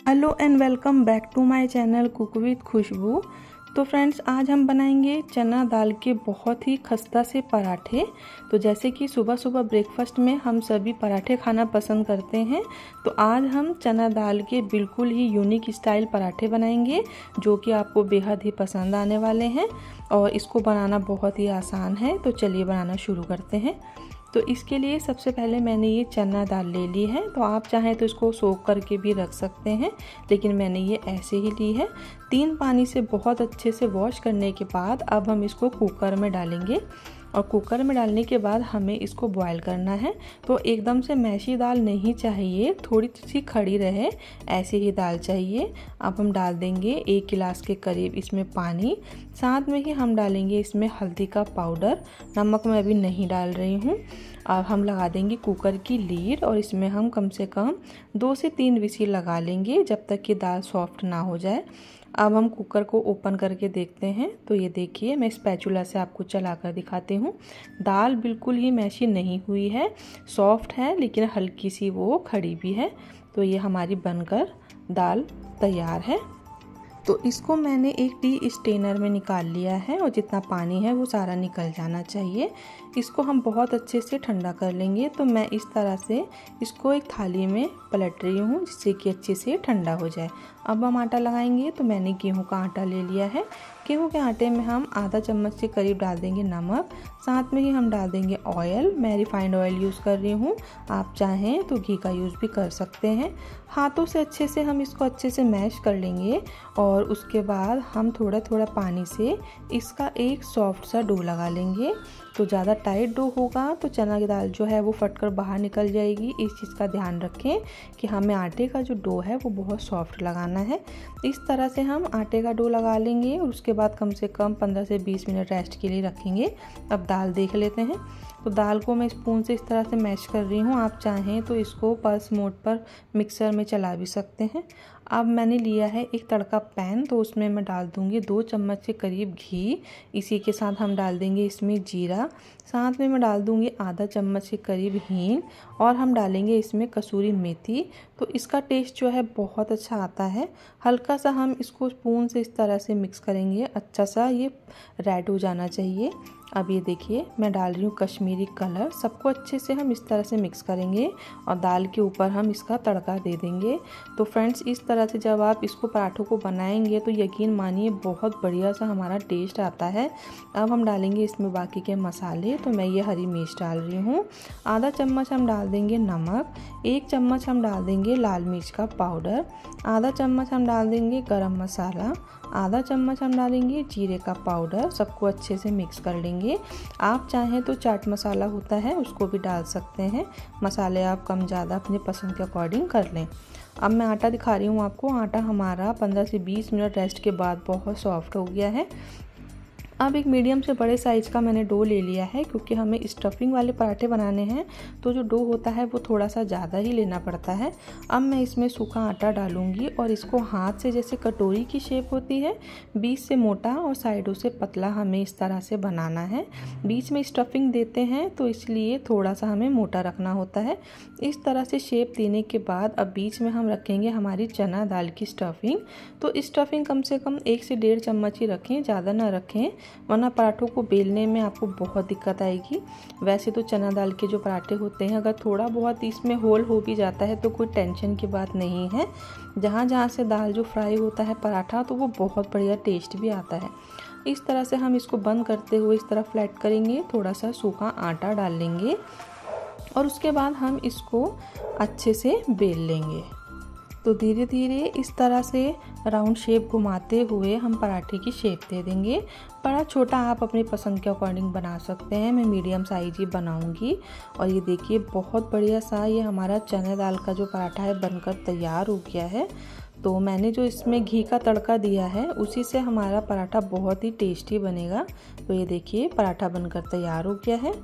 Hello and welcome back to my channel cook with Khushbu. तो friends, आज हम बनाएंगे चना दाल के बहुत ही खस्ता से पराठे। तो जैसे कि सुबह सुबह ब्रेकफास्ट में हम सभी पराठे खाना पसंद करते हैं, तो आज हम चना दाल के बिल्कुल ही यूनिक स्टाइल पराठे बनाएंगे जो कि आपको बेहद ही पसंद आने वाले हैं। और इसको बनाना बहुत ही आसान है, तो चलिए बनाना शुरू करते हैं। तो इसके लिए सबसे पहले मैंने ये चना दाल ले ली है। तो आप चाहें तो इसको सोक करके भी रख सकते हैं, लेकिन मैंने ये ऐसे ही ली है। 3 पानी से बहुत अच्छे से वॉश करने के बाद अब हम इसको कुकर में डालेंगे। और कुकर में डालने के बाद हमें इसको बॉईल करना है। तो एकदम से मैशी दाल नहीं चाहिए, थोड़ी सी खड़ी रहे ऐसी ही दाल चाहिए। अब हम डाल देंगे 1 गिलास के करीब इसमें पानी। साथ में ही हम डालेंगे इसमें हल्दी का पाउडर। नमक मैं अभी नहीं डाल रही हूँ। अब हम लगा देंगे कुकर की लीड और इसमें हम कम से कम 2 से 3 विसिल लगा लेंगे जब तक कि दाल सॉफ्ट ना हो जाए। अब हम कुकर को ओपन करके देखते हैं। तो ये देखिए, मैं स्पैचुला से आपको चलाकर दिखाती हूँ। दाल बिल्कुल ही मैशी नहीं हुई है, सॉफ्ट है, लेकिन हल्की सी वो खड़ी भी है। तो ये हमारी बनकर दाल तैयार है। तो इसको मैंने एक टी स्ट्रेनर में निकाल लिया है और जितना पानी है वो सारा निकल जाना चाहिए। इसको हम बहुत अच्छे से ठंडा कर लेंगे। तो मैं इस तरह से इसको एक थाली में पलट रही हूँ जिससे कि अच्छे से ठंडा हो जाए। अब हम आटा लगाएंगे। तो मैंने गेहूं का आटा ले लिया है। गेहूं के आटे में हम आधा चम्मच के करीब डाल देंगे नमक। साथ में ही हम डाल देंगे ऑयल। मैं रिफाइंड ऑयल यूज़ कर रही हूँ, आप चाहें तो घी का यूज़ भी कर सकते हैं। हाथों से अच्छे से हम इसको अच्छे से मैश कर लेंगे और उसके बाद हम थोड़ा थोड़ा पानी से इसका एक सॉफ्ट सा डो लगा लेंगे। तो ज़्यादा टाइट डो होगा तो चना की दाल जो है वो फटकर बाहर निकल जाएगी। इस चीज़ का ध्यान रखें कि हमें आटे का जो डो है वो बहुत सॉफ्ट लगाना है। इस तरह से हम आटे का डो लगा लेंगे और उसके बाद कम से कम 15 से 20 मिनट रेस्ट के लिए रखेंगे। अब दाल देख लेते हैं। तो दाल को मैं स्पून से इस तरह से मैश कर रही हूँ। आप चाहें तो इसको पल्स मोड पर मिक्सर में चला भी सकते हैं। अब मैंने लिया है एक तड़का पैन। तो उसमें मैं डाल दूँगी 2 चम्मच के करीब घी। इसी के साथ हम डाल देंगे इसमें जीरा। साथ में मैं डाल दूँगी आधा चम्मच के करीब हींग और हम डालेंगे इसमें कसूरी मेथी। तो इसका टेस्ट जो है बहुत अच्छा आता है। हल्का सा हम इसको स्पून से इस तरह से मिक्स करेंगे, अच्छा सा ये रेड हो जाना चाहिए। अब ये देखिए, मैं डाल रही हूँ कश्मीरी कलर। सबको अच्छे से हम इस तरह से मिक्स करेंगे और दाल के ऊपर हम इसका तड़का दे देंगे। तो फ्रेंड्स, इस तरह से जब आप इसको पराठों को बनाएंगे तो यकीन मानिए बहुत बढ़िया सा हमारा टेस्ट आता है। अब हम डालेंगे इसमें बाकी के मसाले। तो मैं ये हरी मिर्च डाल रही हूँ। आधा चम्मच हम डाल देंगे नमक। 1 चम्मच हम डाल देंगे लाल मिर्च का पाउडर। आधा चम्मच हम डाल देंगे गरम मसाला। आधा चम्मच हम डालेंगे जीरे का पाउडर। सबको अच्छे से मिक्स कर लेंगे। आप चाहें तो चाट मसाला होता है उसको भी डाल सकते हैं। मसाले आप कम ज़्यादा अपने पसंद के अकॉर्डिंग कर लें। अब मैं आटा दिखा रही हूँ आपको। आटा हमारा 15 से 20 मिनट रेस्ट के बाद बहुत सॉफ्ट हो गया है। अब एक मीडियम से बड़े साइज़ का मैंने डो ले लिया है, क्योंकि हमें स्टफिंग वाले पराठे बनाने हैं तो जो डो होता है वो थोड़ा सा ज़्यादा ही लेना पड़ता है। अब मैं इसमें सूखा आटा डालूंगी और इसको हाथ से, जैसे कटोरी की शेप होती है, बीच से मोटा और साइडों से पतला हमें इस तरह से बनाना है। बीच में स्टफिंग देते हैं तो इसलिए थोड़ा सा हमें मोटा रखना होता है। इस तरह से शेप देने के बाद अब बीच में हम रखेंगे हमारी चना दाल की स्टफिंग। तो स्टफिंग कम से कम 1 से 1.5 चम्मच ही रखें, ज़्यादा ना रखें, वरना पराठों को बेलने में आपको बहुत दिक्कत आएगी। वैसे तो चना दाल के जो पराठे होते हैं, अगर थोड़ा बहुत इसमें होल हो भी जाता है तो कोई टेंशन की बात नहीं है। जहाँ जहाँ से दाल जो फ्राई होता है पराठा, तो वो बहुत बढ़िया टेस्ट भी आता है। इस तरह से हम इसको बंद करते हुए इस तरह फ्लैट करेंगे। थोड़ा सा सूखा आटा डाल लेंगे और उसके बाद हम इसको अच्छे से बेल लेंगे। तो धीरे धीरे इस तरह से राउंड शेप घुमाते हुए हम पराठे की शेप दे देंगे। बड़ा छोटा आप अपनी पसंद के अकॉर्डिंग बना सकते हैं। मैं मीडियम साइज ही बनाऊंगी। और ये देखिए, बहुत बढ़िया सा ये हमारा चने दाल का जो पराठा है बनकर तैयार हो गया है। तो मैंने जो इसमें घी का तड़का दिया है उसी से हमारा पराठा बहुत ही टेस्टी बनेगा। तो ये देखिए, पराठा बनकर तैयार हो गया है।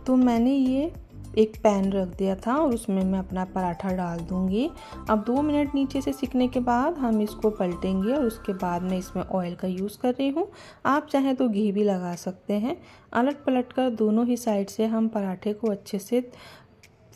तो मैंने ये एक पैन रख दिया था और उसमें मैं अपना पराठा डाल दूंगी। अब 2 मिनट नीचे से सिकने के बाद हम इसको पलटेंगे और उसके बाद मैं इसमें ऑयल का यूज़ कर रही हूँ। आप चाहें तो घी भी लगा सकते हैं। अलट पलट कर दोनों ही साइड से हम पराठे को अच्छे से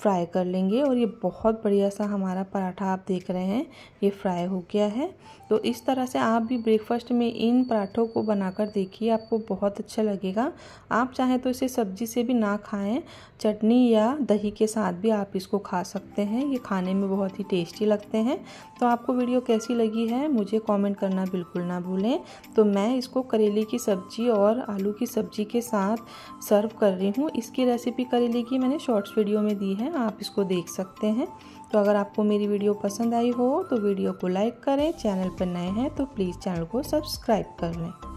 फ्राई कर लेंगे। और ये बहुत बढ़िया सा हमारा पराठा आप देख रहे हैं ये फ्राई हो गया है। तो इस तरह से आप भी ब्रेकफास्ट में इन पराठों को बनाकर देखिए, आपको बहुत अच्छा लगेगा। आप चाहें तो इसे सब्जी से भी ना खाएं, चटनी या दही के साथ भी आप इसको खा सकते हैं। ये खाने में बहुत ही टेस्टी लगते हैं। तो आपको वीडियो कैसी लगी है मुझे कमेंट करना बिल्कुल ना भूलें। तो मैं इसको करेले की सब्जी और आलू की सब्जी के साथ सर्व कर रही हूँ। इसकी रेसिपी करेले की मैंने शॉर्ट्स वीडियो में दी है, आप इसको देख सकते हैं। तो अगर आपको मेरी वीडियो पसंद आई हो तो वीडियो को लाइक करें, चैनल पर नए हैं तो प्लीज़ चैनल को सब्सक्राइब कर लें।